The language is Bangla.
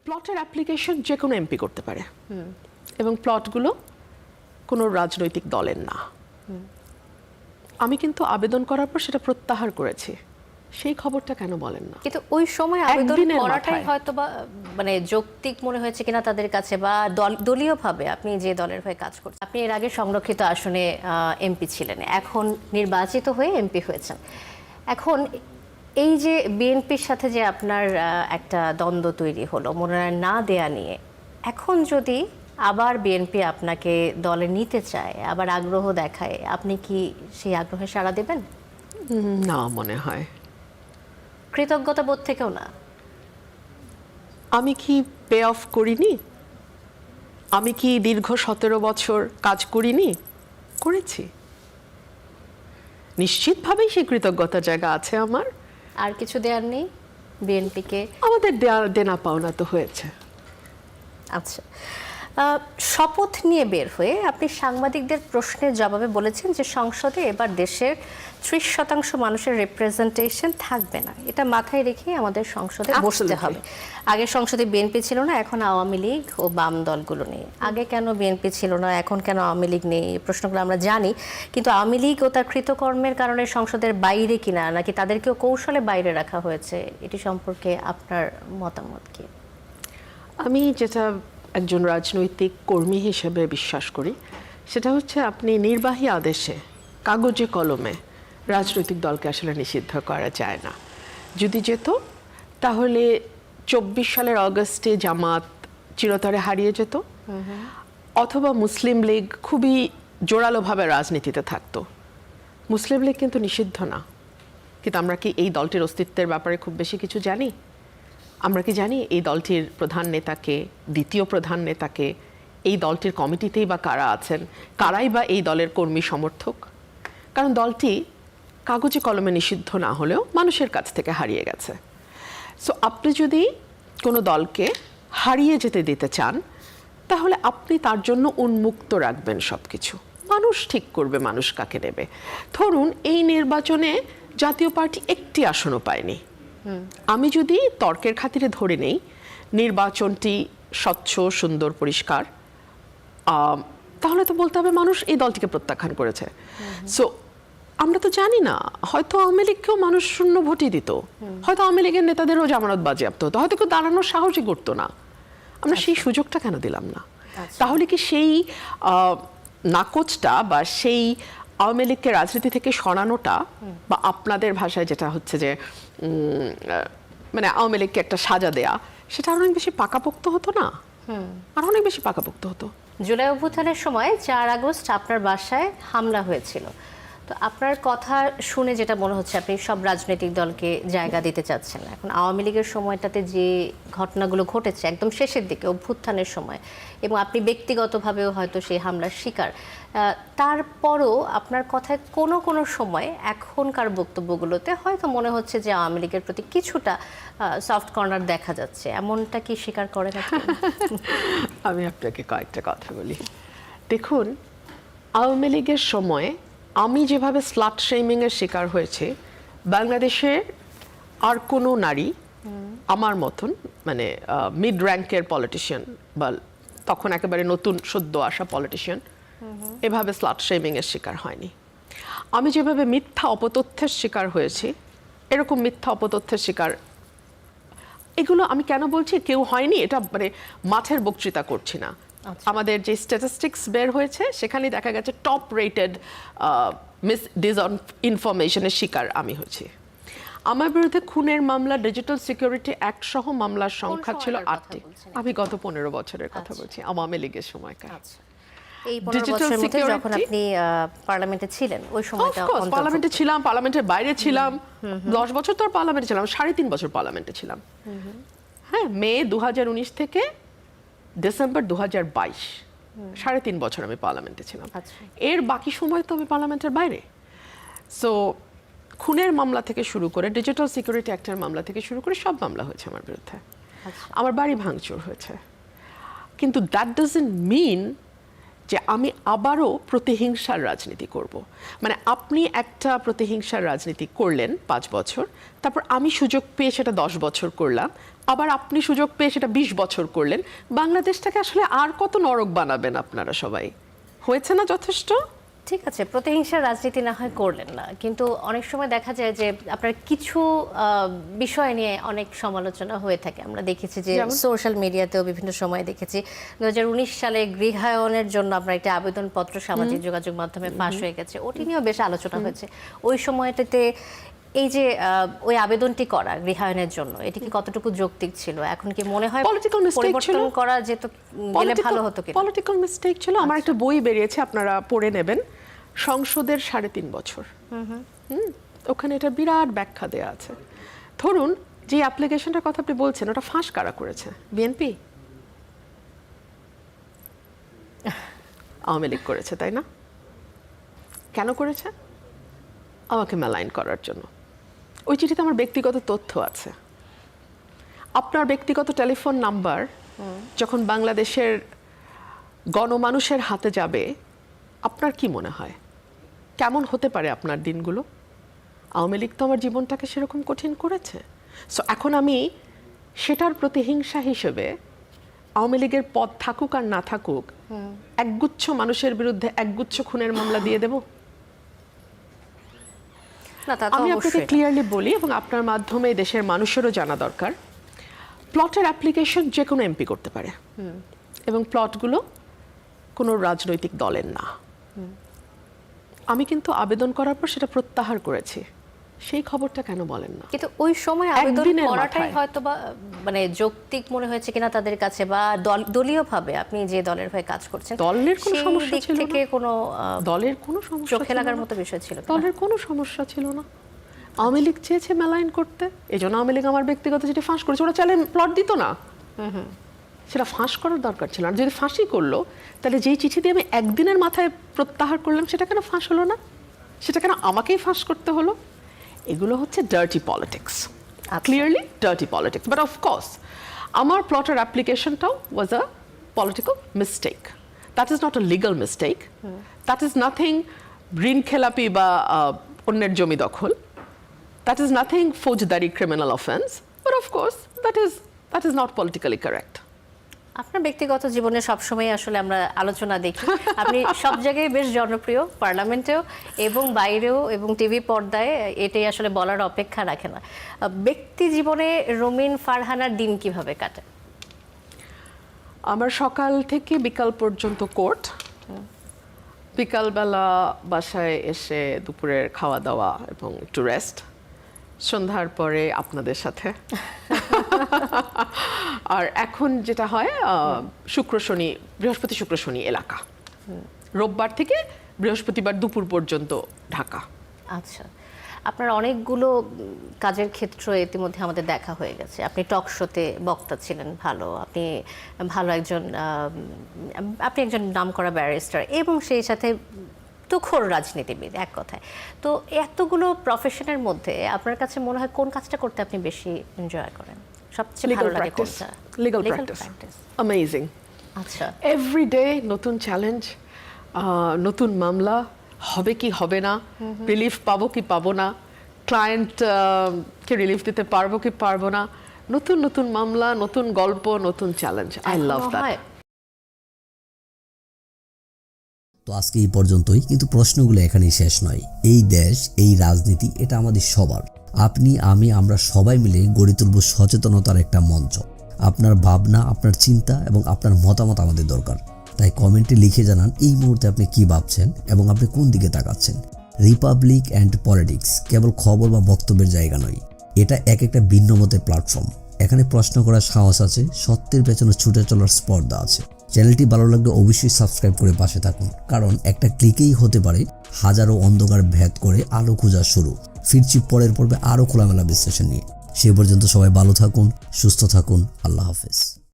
প্লটের অ্যাপ্লিকেশন যে কোনো এমপি করতে পারে এবং প্লটগুলো কোনো রাজনৈতিক দলের না। আমি কিন্তু আবেদন করার পর সেটা প্রত্যাহার করেছি। সেই খবরটা কেন বলেন না? কিন্তু ওই সময় আবেদন একদিনের করাটাই মাথায়। হয়তো বা মানে যৌক্তিক মনে হয়েছে কিনা তাদের কাছে, বা দলীয়ভাবে আপনি যে দলের হয়ে কাজ করছেন, আপনি এর আগে সংরক্ষিত আসনে এমপি ছিলেন, এখন নির্বাচিত হয়ে এমপি হয়েছেন। এখন এই যে বিএনপির সাথে যে আপনার একটা দ্বন্দ্ব তৈরি হলো মনোনয়ন না দেয়া নিয়ে, এখন যদি আবার বিএনপি আপনাকে দলে নিতে চায়, আবার আগ্রহ দেখায়, আপনি কি সেই আগ্রহে সাড়া দেবেন? না মনে হয়। কৃতজ্ঞতা বোধ থেকেও না? আমি কি পে অফ করিনি? আমি কি দীর্ঘ 17 বছর কাজ করিনি? করেছি। নিশ্চিতভাবেই সেই কৃতজ্ঞতার জায়গা আছে আমার। আর কিছু দেওয়ার নেই বিএনপিকে? আমাদের দেনা পাওনা তো হয়েছে। আচ্ছা, শপথ নিয়ে বের হয়ে আপনি সাংবাদিকদের প্রশ্নের জবাবে বলেছেন যে সংসদে এবার দেশের 30% মানুষের রিপ্রেজেন্টেশন থাকবে না। এটা মাথায় রেখে আমাদের সংসদে বসতে হবে। আগে সংসদে বিএনপি ছিল না, এখন আওয়ামী লীগ ও বাম দলগুলো নেই। আগে কেন বিএনপি ছিল না, এখন কেন আওয়ামী লীগ নেই, এই প্রশ্নগুলো আমরা জানি। কিন্তু আওয়ামী লীগ ও তার কৃতকর্মের কারণে সংসদের বাইরে কিনা, নাকি তাদেরকেও কৌশলে বাইরে রাখা হয়েছে, এটি সম্পর্কে আপনার মতামত কি? আমি যেটা একজন রাজনৈতিক কর্মী হিসেবে বিশ্বাস করি সেটা হচ্ছে আপনি নির্বাহী আদেশে কাগজে কলমে রাজনৈতিক দলকে আসলে নিষিদ্ধ করা যায় না। যদি যেত তাহলে 24 সালের অগস্টে জামাত চিরতরে হারিয়ে যেত, অথবা মুসলিম লীগ খুবই জোরালোভাবে রাজনীতিতে থাকতো। মুসলিম লীগ কিন্তু নিষিদ্ধ না, কিন্তু আমরা কি এই দলটির অস্তিত্বের ব্যাপারে খুব বেশি কিছু জানি? আমরা কি জানি এই দলটির প্রধান নেতাকে, দ্বিতীয় প্রধান নেতাকে, এই দলটির কমিটিতেই বা কারা আছেন, কারাই বা এই দলের কর্মী সমর্থক? কারণ দলটি কাগজে কলমে নিষিদ্ধ না হলেও মানুষের কাছ থেকে হারিয়ে গেছে। সো আপনি যদি কোনো দলকে হারিয়ে যেতে দিতে চান তাহলে আপনি তার জন্য উন্মুক্ত রাখবেন সব কিছু। মানুষ ঠিক করবে মানুষ কাকে নেবে। ধরুন এই নির্বাচনে জাতীয় পার্টি একটি আসনও পায়নি। আমি যদি তর্কের খাতিরে ধরে নেই নির্বাচনটি স্বচ্ছ, সুন্দর, পরিষ্কার, তাহলে তো বলতে হবে মানুষ এই দলটিকে প্রত্যাখ্যান করেছে। সো আমরা তো জানি না, হয়তো আওয়ামী লীগকেও মানুষ শূন্য ভোটই দিত, হয়তো আওয়ামী লীগের নেতাদেরও জামানত বাজেয়াপ্ত হতো, হয়তো কেউ দাঁড়ানোর সাহসই করতো না। আমরা সেই সুযোগটা কেন দিলাম না? তাহলে কি সেই নাকচটা বা সেই আওয়ামী লীগকে রাজনীতি থেকে সরানোটা, বা আপনাদের ভাষায় যেটা হচ্ছে যে মানে আওয়ামী লীগকে একটা সাজা দেয়া, সেটা আরো অনেক বেশি পাকাপোক্ত হতো না? আর অনেক বেশি পাকাপোক্ত হতো। জুলাই অভ্যুত্থানের সময় 4 আগস্ট আপনার বাসায় হামলা হয়েছিল। তো আপনার কথা শুনে যেটা মনে হচ্ছে আপনি সব রাজনৈতিক দলকে জায়গা দিতে চাচ্ছেন। এখন আওয়ামী লীগের সময়টাতে যে ঘটনাগুলো ঘটেছে একদম শেষের দিকে অভ্যুত্থানের সময়, এবং আপনি ব্যক্তিগতভাবেও হয়তো সেই হামলার শিকার, তারপরও আপনার কথায় কোনো কোনো সময় এখনকার বক্তব্যগুলোতে হয়তো মনে হচ্ছে যে আওয়ামী লীগের প্রতি কিছুটা সফট কর্নার দেখা যাচ্ছে। এমনটা কি স্বীকার করে না? আমি আপনাকে কয়েকটা কথা বলি। দেখুন, আওয়ামী লীগের সময় আমি যেভাবে স্লাট শেমিং এর শিকার হয়েছে, বাংলাদেশে আর কোনো নারী আমার মতন মানে মিড র্যাঙ্কের পলিটিশিয়ান বা তখন একেবারে নতুন সদ্য আসা পলিটিশিয়ান এভাবে স্লাট শেমিং এর শিকার হয়নি। আমি যেভাবে মিথ্যা অপতথ্যের শিকার হয়েছি, এরকম মিথ্যা অপতথ্যের শিকার, এগুলো আমি কেন বলছি কেউ হয়নি, এটা মানে মাঠের বক্তৃতা করছি না। আমাদের যে স্ট্যাটিস্টিক্স বের হয়েছে সেখানে দেখা গেছে টপ রেটেড ইনফরমেশনের শিকার আমি হয়েছি। আমার বিরুদ্ধে খুনের মামলা, ডিজিটাল সিকিউরিটি অ্যাক্ট সহ মামলার সংখ্যা ছিল 8টি। আমি গত 15 বছরের কথা বলছি, আওয়ামী লীগের সময়কার। এই 15 বছরের মধ্যে যখন আপনি পার্লামেন্টে ছিলেন ওই সময়টা পার্লামেন্টে ছিলাম, পার্লামেন্টের বাইরে ছিলাম, 10 বছর তো আর পার্লামেন্টে ছিলাম, 3.5 বছর পার্লামেন্টে ছিলাম। হ্যাঁ, মে 2019 থেকে ডিসেম্বর 2022, 3.5 বছর আমি পার্লামেন্টে ছিলাম। এর বাকি সময় তো আমি পার্লামেন্টের বাইরে। সো খুনের মামলা থেকে শুরু করে ডিজিটাল সিকিউরিটি অ্যাক্টের মামলা থেকে শুরু করে সব মামলা হয়েছে আমার বিরুদ্ধে। আমার বাড়ি ভাঙচুর হয়েছে, কিন্তু দ্যাট ডাজন্ট মিন যে আমি আবারও প্রতিহিংসার রাজনীতি করব। মানে আপনি একটা প্রতিহিংসার রাজনীতি করলেন 5 বছর, তারপর আমি সুযোগ পেয়ে সেটা 10 বছর করলাম, আবার আপনি সুযোগ পেয়ে সেটা 20 বছর করলেন। বাংলাদেশটাকে আসলে আর কত নরক বানাবেন আপনারা সবাই? হয়েছে না যথেষ্ট? ঠিক আছে, প্রতিহিংসার রাজনীতি না হয় করলেন না, কিন্তু অনেক সময় দেখা যায় যে আপনার কিছু বিষয় নিয়ে অনেক সমালোচনা হয়ে থাকে। আমরা দেখেছি যে সোশ্যাল মিডিয়াতেও বিভিন্ন সময় দেখেছি 2019 সালে গৃহায়নের জন্য আপনার একটা আবেদনপত্র সামাজিক যোগাযোগ মাধ্যমে ফাঁস হয়ে গেছে, ওটি নিয়েও বেশ আলোচনা হয়েছে। ওই সময়টাতে এই যে ওই আবেদনটি করা গৃহায়নের জন্য, এটি কি কতটুকু যৌক্তিক ছিল? এখন কি মনে হয় পরিবর্তন করা যেত, গেলে ভালো হতো কি? পলিটিক্যাল মিস্টেক ছিল। আমার একটা বই বেরিয়েছে, আপনারা পড়ে নেবেন, সংসদের 3.5 বছর। ওখানে এটা বিরাট ব্যাখ্যা দেয়া আছে। ধরুন যে অ্যাপ্লিকেশনটার কথা আপনি বলছেন, ওটা ফাঁস কারা করেছে? বিএনপি, আওয়ামী লীগ করেছে, তাই না? কেন করেছে? আমাকে মেলাইন করার জন্য। ওই চিঠিতে আমার ব্যক্তিগত তথ্য আছে। আপনার ব্যক্তিগত টেলিফোন নাম্বার যখন বাংলাদেশের গণমানুষের হাতে যাবে, আপনার কি মনে হয় কেমন হতে পারে আপনার দিনগুলো? আওয়ামী লীগ তো আমার জীবনটাকে সেরকম কঠিন করেছে। সো এখন আমি সেটার প্রতিহিংসা হিসেবে আওয়ামী লীগের পদ থাকুক আর না থাকুক, একগুচ্ছ মানুষের বিরুদ্ধে একগুচ্ছ খুনের মামলা দিয়ে দেব? আমি আপনাকে ক্লিয়ারলি বলি, এবং আপনার মাধ্যমে দেশের মানুষেরও জানা দরকার, প্লটের অ্যাপ্লিকেশন যে কোনো এমপি করতে পারে, এবং প্লটগুলো কোনো রাজনৈতিক দলের না। আমি কিন্তু আবেদন করার পর সেটা প্রত্যাহার করেছি। সেই খবরটা কেন বলেন না? কিন্তু ওই সময় আবেদন করাটাই হয়তো বা মানে যৌক্তিক মনে হয়েছে কিনা তাদের কাছে, বা দলীয়ভাবে আপনি যে দলের হয়ে কাজ করছেন, দলের কোনো সমস্যা ছিল থেকে কোনো দলের কোনো সমস্যা, চোখে লাগার মতো বিষয় ছিল? দলের কোনো সমস্যা ছিল না। আওয়ামী লীগ চেয়েছে মেলাইন করতে, এই জন্য আওয়ামী লীগ আমার ব্যক্তিগত যেটি ফাঁস করেছে, ওরা চাইলে প্লট দিত না। সেটা ফাঁস করার দরকার ছিল। আর যদি ফাঁসই করলো, তাহলে যেই চিঠি দিয়ে আমি একদিনের মাথায় প্রত্যাহার করলাম, সেটা কেন ফাঁস হলো না? সেটা কেন আমাকেই ফাঁস করতে হলো? এগুলো হচ্ছে dirty politics, clearly dirty politics. But of course আমার প্লটের অ্যাপ্লিকেশনটাও was a political mistake. That is not a legal mistake, that is nothing ঋণ খেলাপি বা অন্যের জমি দখল, দ্যাট ইজ নাথিং ফৌজদারি criminal offence, but of course that is not politically correct. আপনার ব্যক্তিগত জীবনে সবসময় আসলে আমরা আলোচনা দেখি, আপনি সব জায়গায় বেশ জনপ্রিয়, পার্লামেন্টেও এবং বাইরেও এবং টিভি পর্দায়, এটাই আসলে বলার অপেক্ষা রাখে না। ব্যক্তি জীবনে রোমিন ফারহানার দিন কিভাবে কাটে? আমার সকাল থেকে বিকাল পর্যন্ত কোর্ট, বিকালবেলা বাসায় এসে দুপুরের খাওয়া দাওয়া এবং একটু রেস্ট, সন্ধ্যার পরে আপনাদের সাথে। আর এখন যেটা হয়, শুক্র শনি, বৃহস্পতি শুক্র শনি এলাকা, রোববার থেকে বৃহস্পতিবার দুপুর পর্যন্ত ঢাকা। আচ্ছা, আপনার অনেকগুলো কাজের ক্ষেত্র ইতিমধ্যে আমাদের দেখা হয়ে গেছে। আপনি টক শোতে বক্তা ছিলেন, ভালো, আপনি ভালো একজন নামকরা ব্যারিস্টার এবং সেই সাথে তুখোড় রাজনীতিবিদ, এক কথায়। তো এতগুলো প্রফেশনের মধ্যে আপনার কাছে মনে হয় কোন কাজটা করতে আপনি বেশি এনজয় করেন, সবচেয়ে ভালো লাগে কোনটা? Legal practice, amazing. আচ্ছা, এভরি ডে নতুন চ্যালেঞ্জ, নতুন মামলা, হবে কি হবে না, রিলিফ পাবো কি পাবো না, ক্লায়েন্ট কে রিলিফ দিতে পারবো কি পারবো না, নতুন নতুন মামলা, নতুন গল্প, নতুন চ্যালেঞ্জ। I love that. তো আজকে এই পর্যন্তই, কিন্তু প্রশ্নগুলো এখানেই শেষ নয়। এই দেশ, এই রাজনীতি, এটা আমাদের সবার। আপনি, আমি, আমরা সবাই মিলে গড়ে তুলব সচেতনতার একটা মঞ্চ। আপনার ভাবনা, আপনার চিন্তা এবং আপনার মতামত আমাদের দরকার। তাই কমেন্টে লিখে জানান এই মুহূর্তে আপনি কি ভাবছেন এবং আপনি কোন দিকে তাকাচ্ছেন। রিপাবলিক অ্যান্ড পলিটিক্স কেবল খবর বা বক্তব্যের জায়গা নয়, এটা একটা ভিন্ন মতের প্ল্যাটফর্ম। এখানে প্রশ্ন করার সাহস আছে, সত্যের পেছনে ছুটে চলার স্পর্ধা আছে। চ্যানেলটি ভালো লাগলে অবশ্যই সাবস্ক্রাইব করে পাশে থাকুন, কারণ একটা ক্লিকেই হতে পারে হাজারো অন্ধকার ভেদ করে আলো খোঁজা শুরু। ফিরছি পরের পর্বে আরও খোলামেলা বিশ্লেষণ নিয়ে। সে পর্যন্ত সবাই ভালো থাকুন, সুস্থ থাকুন। আল্লাহ হাফেজ।